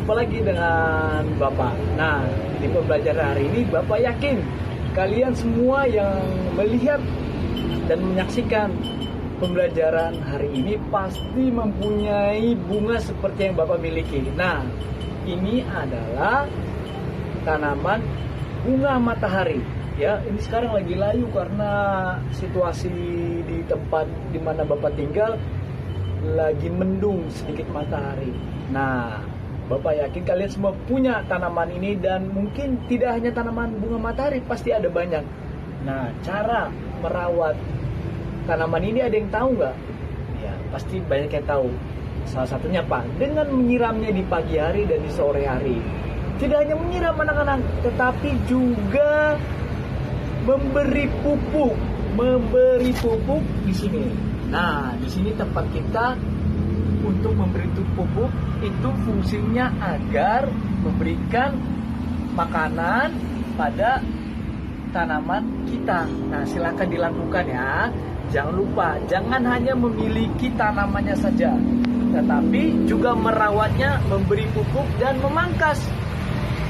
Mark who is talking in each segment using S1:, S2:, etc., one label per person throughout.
S1: Jumpa lagi dengan Bapak. Nah, di pembelajaran hari ini Bapak yakin kalian semua yang melihat dan menyaksikan pembelajaran hari ini pasti mempunyai bunga seperti yang Bapak miliki. Nah, ini adalah tanaman bunga matahari. Ya, ini sekarang lagi layu karena situasi di tempat di mana Bapak tinggal lagi mendung sedikit matahari. Nah, Bapak yakin kalian semua punya tanaman ini dan mungkin tidak hanya tanaman bunga matahari, pasti ada banyak. Nah, cara merawat tanaman ini ada yang tahu nggak? Ya, pasti banyak yang tahu. Salah satunya apa? Dengan menyiramnya di pagi hari dan di sore hari. Tidak hanya menyiram anak-anak, tetapi juga memberi pupuk di sini. Nah, di sini tempat kita untuk memberi pupuk itu fungsinya agar memberikan makanan pada tanaman kita. Nah, silakan dilakukan ya. Jangan lupa, jangan hanya memiliki tanamannya saja, tetapi juga merawatnya, memberi pupuk dan memangkas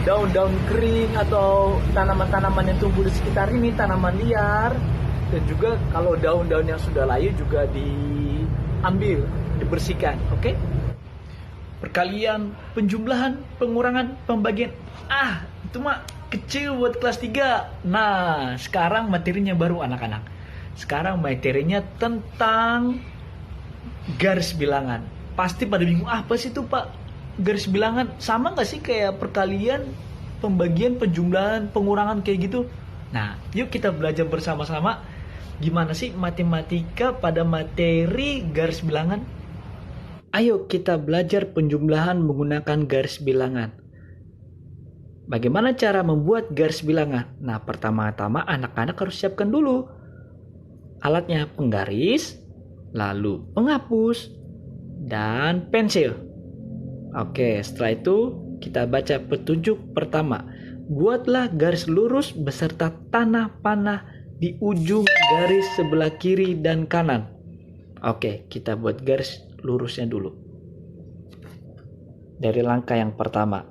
S1: daun-daun kering atau tanaman-tanaman yang tumbuh di sekitar ini, tanaman liar. Dan juga kalau daun-daun yang sudah layu juga diambil, dibersihkan, oke? Perkalian, penjumlahan, pengurangan, pembagian. Itu mah kecil buat kelas 3. Nah, sekarang materinya baru anak-anak. Sekarang materinya tentang garis bilangan. Pasti pada bingung, apa sih itu Pak? Garis bilangan sama nggak sih kayak perkalian, pembagian, penjumlahan, pengurangan kayak gitu? Nah, yuk kita belajar bersama-sama gimana sih matematika pada materi garis bilangan. Ayo kita belajar penjumlahan menggunakan garis bilangan. Bagaimana cara membuat garis bilangan? Nah, pertama-tama anak-anak harus siapkan dulu alatnya, penggaris, lalu penghapus, dan pensil. Oke, setelah itu kita baca petunjuk pertama. Buatlah garis lurus beserta tanah panah di ujung garis sebelah kiri dan kanan. Oke, kita buat garis lurusnya dulu. Dari langkah yang pertama,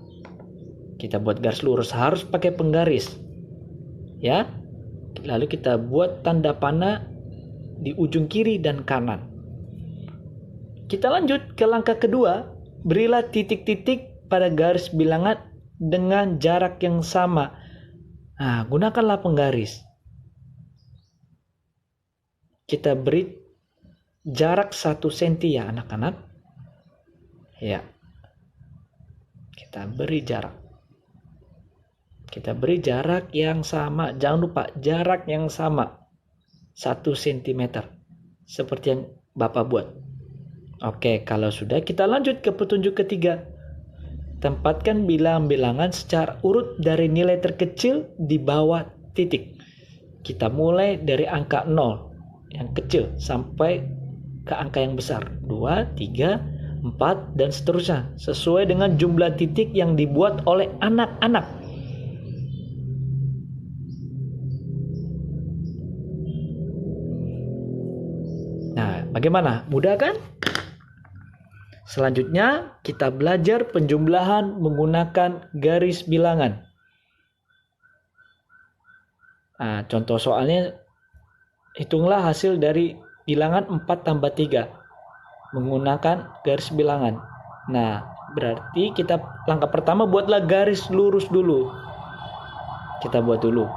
S1: kita buat garis lurus harus pakai penggaris. Ya. Lalu kita buat tanda panah di ujung kiri dan kanan. Kita lanjut ke langkah kedua. Berilah titik-titik pada garis bilangan dengan jarak yang sama. Nah, gunakanlah penggaris. Kita beri jarak 1 cm ya anak-anak. Ya. Kita beri jarak. Kita beri jarak yang sama. Jangan lupa jarak yang sama. 1 cm. Seperti yang Bapak buat. Oke, kalau sudah kita lanjut ke petunjuk ketiga. Tempatkan bilangan-bilangan secara urut dari nilai terkecil di bawah titik. Kita mulai dari angka 0 yang kecil sampai ke angka yang besar. 2, 3, 4 dan seterusnya. Sesuai dengan jumlah titik yang dibuat oleh anak-anak. Nah, bagaimana? Mudah kan? Selanjutnya, kita belajar penjumlahan menggunakan garis bilangan. Nah, contoh soalnya, hitunglah hasil dari bilangan 4 tambah 3 menggunakan garis bilangan. Nah, berarti kita langkah pertama buatlah garis lurus dulu. Kita buat dulu.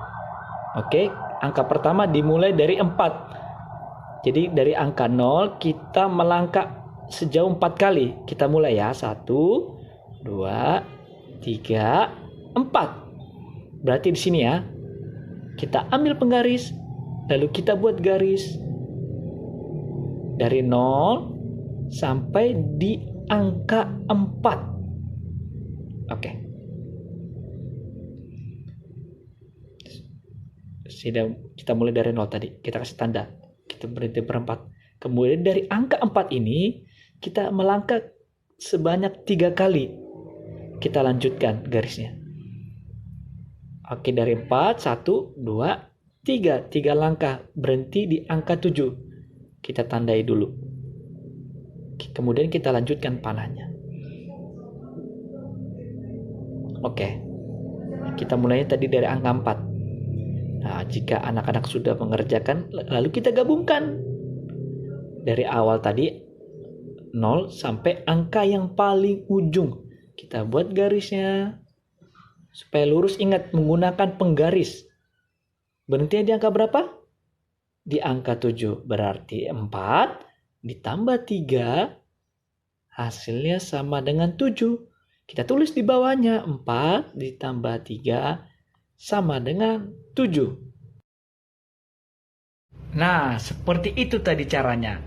S1: Oke, angka pertama dimulai dari 4. Jadi dari angka 0 kita melangkah sejauh 4 kali. Kita mulai ya. 1, 2, 3, 4. Berarti di sini ya. Kita ambil penggaris, lalu kita buat garis dari 0 sampai di angka 4. Oke. Kita mulai dari 0 tadi. Kita kasih tanda. Kita berhenti berempat. Kemudian dari angka 4 ini kita melangkah sebanyak 3 kali. Kita lanjutkan garisnya. Oke, dari 4, 1, 2, 3. 3 langkah. Berhenti di angka 7. Kita tandai dulu. Kemudian kita lanjutkan panahnya.
S2: Oke, kita mulainya tadi dari angka 4. Nah, jika anak-anak sudah mengerjakan, lalu kita gabungkan. Dari awal tadi 0 sampai angka yang paling ujung. Kita buat garisnya supaya lurus. Ingat menggunakan penggaris. Berhentinya di angka berapa? Di angka 7. Berarti 4 ditambah 3 hasilnya sama dengan 7. Kita tulis di bawahnya 4 ditambah 3 sama dengan 7.
S1: Nah, seperti itu tadi caranya.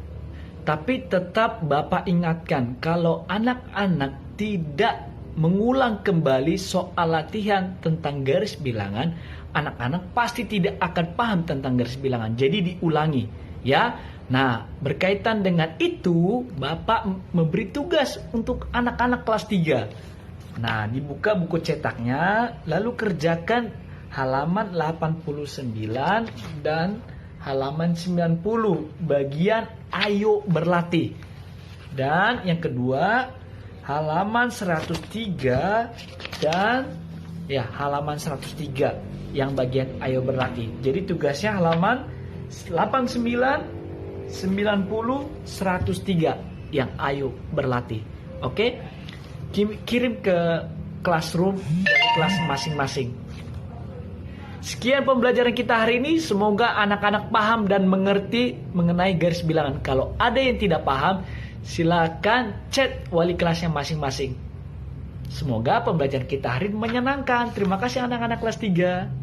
S1: Tapi tetap Bapak ingatkan, kalau anak-anak tidak mengulang kembali soal latihan tentang garis bilangan, anak-anak pasti tidak akan paham tentang garis bilangan. Jadi diulangi, ya. Nah, berkaitan dengan itu, Bapak memberi tugas untuk anak-anak kelas 3. Nah, dibuka buku cetaknya, lalu kerjakan halaman 89 dan halaman 90 bagian ayo berlatih. Dan yang kedua, halaman 103 dan halaman 103 yang bagian ayo berlatih. Jadi tugasnya halaman 89, 90, 103 yang ayo berlatih. Oke? Kirim ke classroom dari kelas masing-masing. Sekian pembelajaran kita hari ini. Semoga anak-anak paham dan mengerti mengenai garis bilangan. Kalau ada yang tidak paham, silakan chat wali kelasnya masing-masing. Semoga pembelajaran kita hari ini menyenangkan. Terima kasih anak-anak kelas 3.